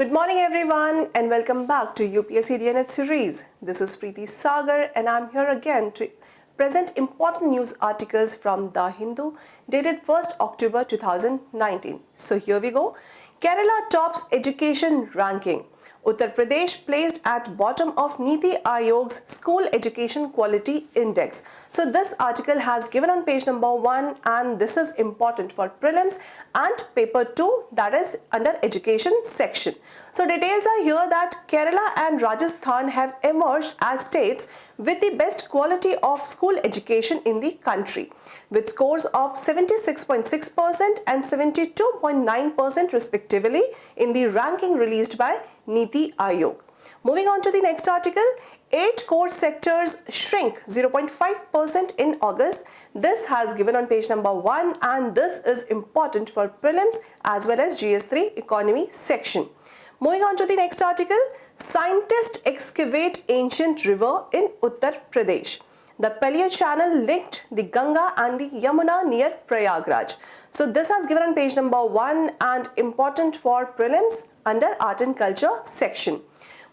Good morning everyone and welcome back to UPSC DNH series. This is Preeti Sagar and I'm here again to present important news articles from The Hindu dated 1st October 2019. So here we go. Kerala tops education ranking. Uttar Pradesh placed at bottom of Niti Aayog's School Education Quality Index. So this article has given on page number 1 and this is important for prelims and paper 2, that is under education section. So details are here that Kerala and Rajasthan have emerged as states with the best quality of school education in the country, with scores of 76.6% and 72.9% respectively in the ranking released by Niti Aayog. Moving on to the next article, 8 core sectors shrink 0.5% in August. This has given on page number 1 and this is important for prelims as well as GS3 economy section. Moving on to the next article, scientists excavate ancient river in Uttar Pradesh. The Pallier channel linked the Ganga and the Yamuna near Prayagraj. So this has given on page number 1 and important for prelims under art and culture section.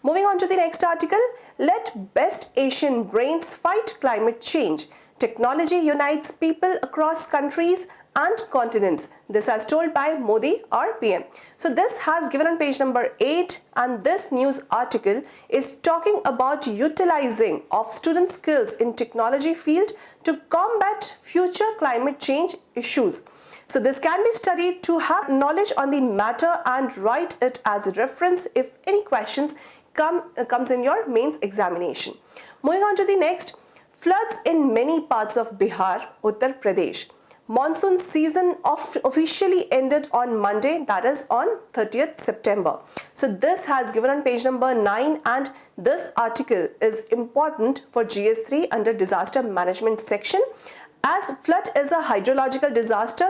Moving on to the next article, let best Asian brains fight climate change. Technology unites people across countries and continents. This has told by Modi, our PM. So this has given on page number 8 and this news article is talking about utilizing of student skills in technology field to combat future climate change issues. So this can be studied to have knowledge on the matter and write it as a reference if any questions comes in your mains examination. Moving on to the next, floods in many parts of Bihar, Uttar Pradesh. Monsoon season officially ended on Monday, that is on 30th September. So this has given on page number 9 and this article is important for GS3 under disaster management section, as flood is a hydrological disaster,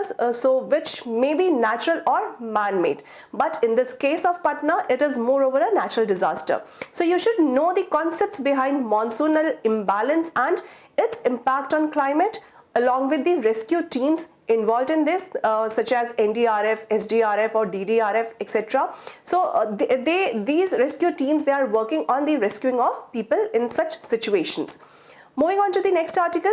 which may be natural or man-made. But in this case of Patna, it is moreover a natural disaster. So you should know the concepts behind monsoonal imbalance and its impact on climate, along with the rescue teams involved in this, such as NDRF, SDRF or DDRF, etc. So these rescue teams, they are working on the rescuing of people in such situations. Moving on to the next article,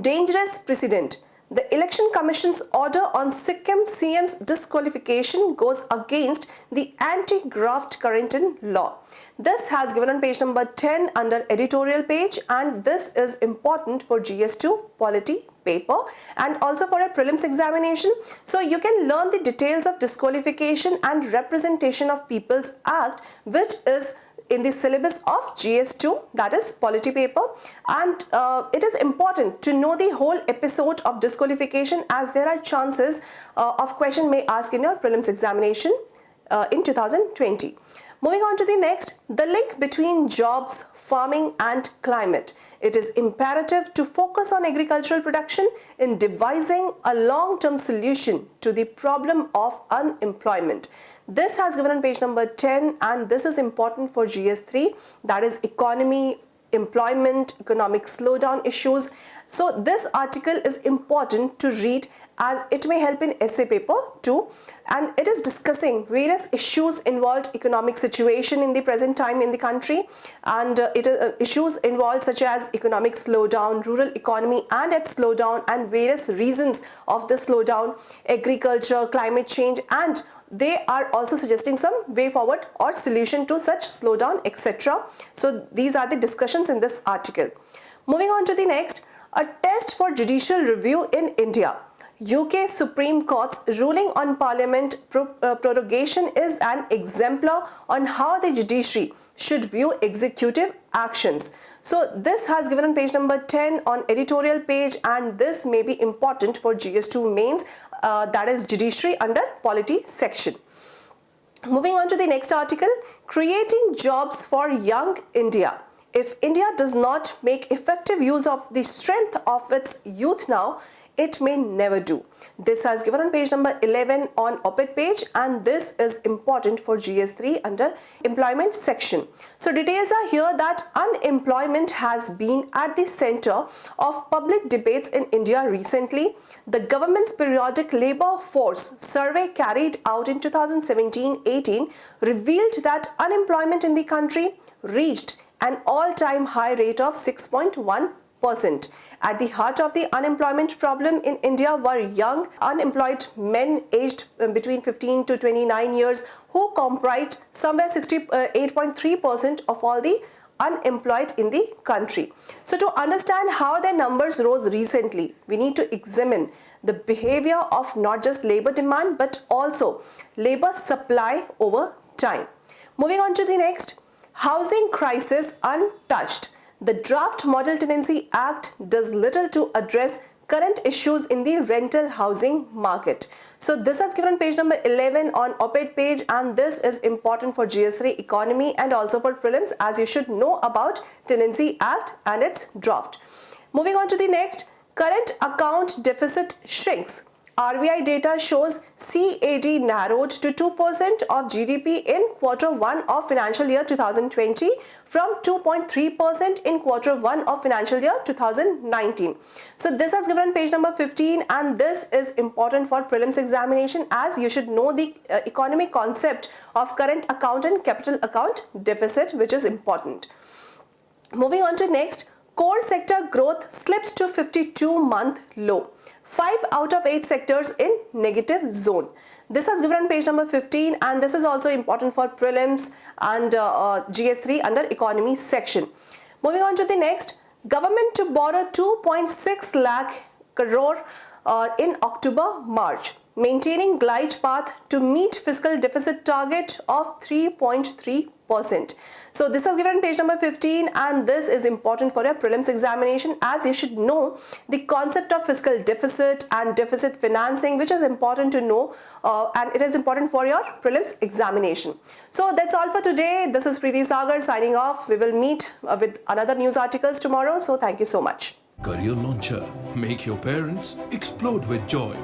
dangerous precedent. The Election Commission's order on Sikkim CM's disqualification goes against the anti-graft Current law. This has given on page number 10 under editorial page and this is important for GS2 polity paper and also for a prelims examination. So you can learn the details of disqualification and representation of People's Act, which is in the syllabus of GS2, that is polity paper, and it is important to know the whole episode of disqualification as there are chances of question may ask in your prelims examination in 2020. Moving on to the next, the link between jobs, farming and climate. It is imperative to focus on agricultural production in devising a long-term solution to the problem of unemployment. This has given on page number 10 and this is important for GS3, that is economy, employment, economic slowdown issues. So this article is important to read as it may help in essay paper too, and it is discussing various issues involved economic situation in the present time in the country, and issues involved such as economic slowdown, rural economy and its slowdown and various reasons of the slowdown, agriculture, climate change, and they are also suggesting some way forward or solution to such slowdown, etc. So these are the discussions in this article. Moving on to the next, a test for judicial review in India. UK Supreme Court's ruling on Parliament prorogation is an exemplar on how the judiciary should view executive actions. So this has given on page number 10 on editorial page and this may be important for GS2 mains, that is judiciary under polity section. Moving on to the next article, creating jobs for young India. If India does not make effective use of the strength of its youth now, it may never do. This has given on page number 11 on op-ed page, and this is important for GS3 under employment section. So details are here that unemployment has been at the center of public debates in India recently. The government's periodic labor force survey carried out in 2017-18 revealed that unemployment in the country reached an all-time high rate of 6.1%. At the heart of the unemployment problem in India were young, unemployed men aged between 15 to 29 years who comprised somewhere 68.3% of all the unemployed in the country. So to understand how their numbers rose recently, we need to examine the behavior of not just labor demand but also labor supply over time. Moving on to the next, housing crisis untouched. The Draft Model Tenancy Act does little to address current issues in the rental housing market. So this has given page number 11 on op-ed page, and this is important for GS3 economy and also for prelims, as you should know about Tenancy Act and its draft. Moving on to the next, current account deficit shrinks. RBI data shows CAD narrowed to 2% of GDP in Q1 of financial year 2020 from 2.3% in Q1 of financial year 2019. So this has given page number 15, and this is important for prelims examination, as you should know the economic concept of current account and capital account deficit, which is important. Moving on to next, core sector growth slips to 52-month low. 5 out of 8 sectors in negative zone. This has given on page number 15, and this is also important for prelims and GS3 under economy section. Moving on to the next, government to borrow 2.6 lakh crore in October-March, maintaining glide path to meet fiscal deficit target of 3.3%. So this is given page number 15, and this is important for your prelims examination, as you should know the concept of fiscal deficit and deficit financing, which is important to know, and it is important for your prelims examination. So that's all for today. This is Preeti Sagar signing off. We will meet with another news articles tomorrow. So thank you so much. Career Launcher. Make your parents explode with joy.